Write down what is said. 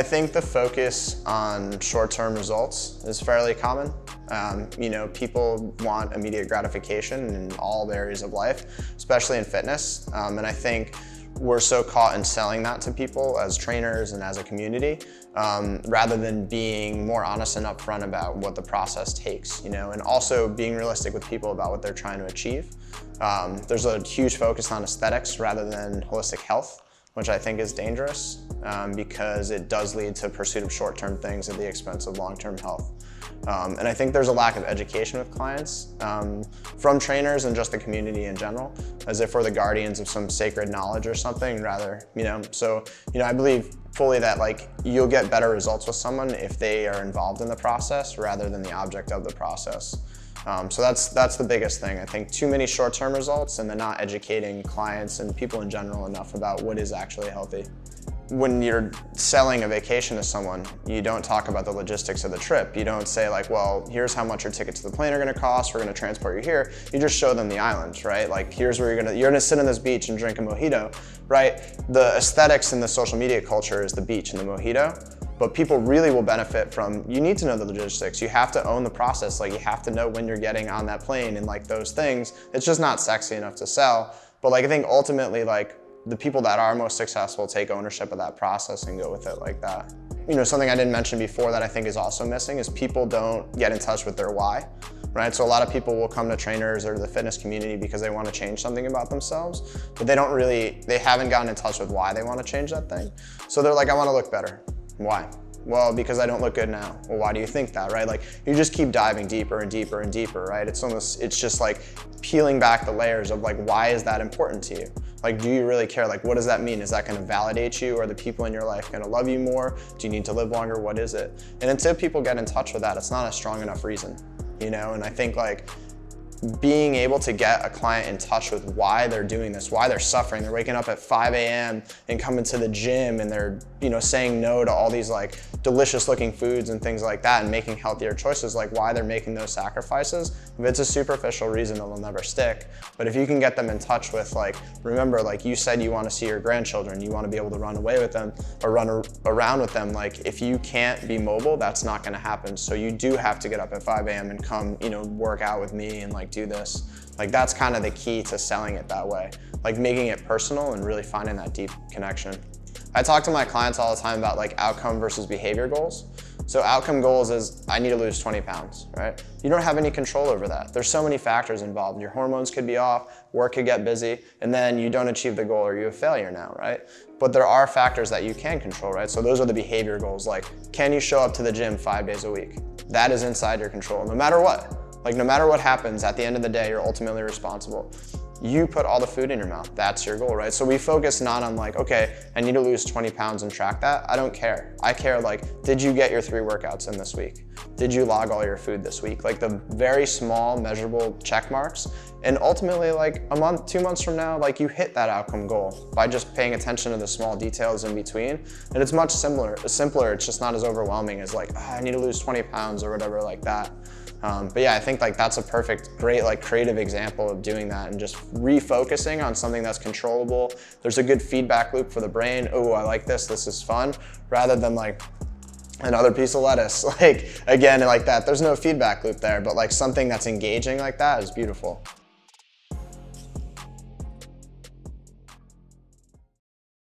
I think the focus on short-term results is fairly common. People want immediate gratification in all areas of life, especially in fitness. And I think we're so caught in selling that to people as trainers and as a community, rather than being more honest and upfront about what the process takes, and also being realistic with people about what they're trying to achieve. There's a huge focus on aesthetics rather than holistic health, which I think is dangerous because it does lead to pursuit of short-term things at the expense of long-term health. And I think there's a lack of education with clients from trainers and just the community in general, as if we're the guardians of some sacred knowledge or something rather, So, I believe fully that you'll get better results with someone if they are involved in the process rather than the object of the process. So that's the biggest thing. I think too many short-term results and then not educating clients and people in general enough about what is actually healthy. When you're selling a vacation to someone, you don't talk about the logistics of the trip. You don't say well, here's how much your tickets to the plane are gonna cost, we're gonna transport you here. You just show them the islands, right? Here's where you're gonna sit on this beach and drink a mojito, right? The aesthetics in the social media culture is the beach and the mojito. But people really will benefit from, you need to know the logistics. You have to own the process. You have to know when you're getting on that plane and those things. It's just not sexy enough to sell. But I think ultimately, the people that are most successful take ownership of that process and go with it like that. Something I didn't mention before that I think is also missing is people don't get in touch with their why, right? So a lot of people will come to trainers or the fitness community because they want to change something about themselves, but they haven't gotten in touch with why they want to change that thing. So they're I want to look better. Why? Well, because I don't look good now. Well, why do you think that, right? You just keep diving deeper and deeper and deeper, right? It's just peeling back the layers of why is that important to you? Do you really care? What does that mean? Is that gonna validate you? Are the people in your life gonna love you more? Do you need to live longer? What is it? And until people get in touch with that, it's not a strong enough reason, And I think being able to get a client in touch with why they're doing this, why they're suffering. They're waking up at 5 a.m. and coming to the gym and they're, saying no to all these delicious looking foods and things like that and making healthier choices, why they're making those sacrifices. If it's a superficial reason, it'll never stick. But if you can get them in touch with remember, you said you want to see your grandchildren, you want to be able to run away with them or run around with them. If you can't be mobile, that's not going to happen. So you do have to get up at 5 a.m. and come, work out with me and do this. That's kind of the key to selling it that way. Making it personal and really finding that deep connection. I talk to my clients all the time about outcome versus behavior goals. So outcome goals is, I need to lose 20 pounds, right? You don't have any control over that. There's so many factors involved. Your hormones could be off, work could get busy, and then you don't achieve the goal or you're a failure now, right? But there are factors that you can control, right? So those are the behavior goals. Can you show up to the gym 5 days a week? That is inside your control, no matter what. No matter what happens, at the end of the day, you're ultimately responsible. You put all the food in your mouth. That's your goal, right? So we focus not on okay, I need to lose 20 pounds and track that. I don't care. I care did you get your 3 workouts in this week? Did you log all your food this week? The very small measurable check marks. And ultimately a month, 2 months from now, you hit that outcome goal by just paying attention to the small details in between. And it's much simpler. It's just not as overwhelming as I need to lose 20 pounds or whatever like that. But yeah, I think that's a perfect, great creative example of doing that and just refocusing on something that's controllable. There's a good feedback loop for the brain. Oh, I like this is fun, rather than another piece of lettuce. Again, that. There's no feedback loop there, but something that's engaging like that is beautiful.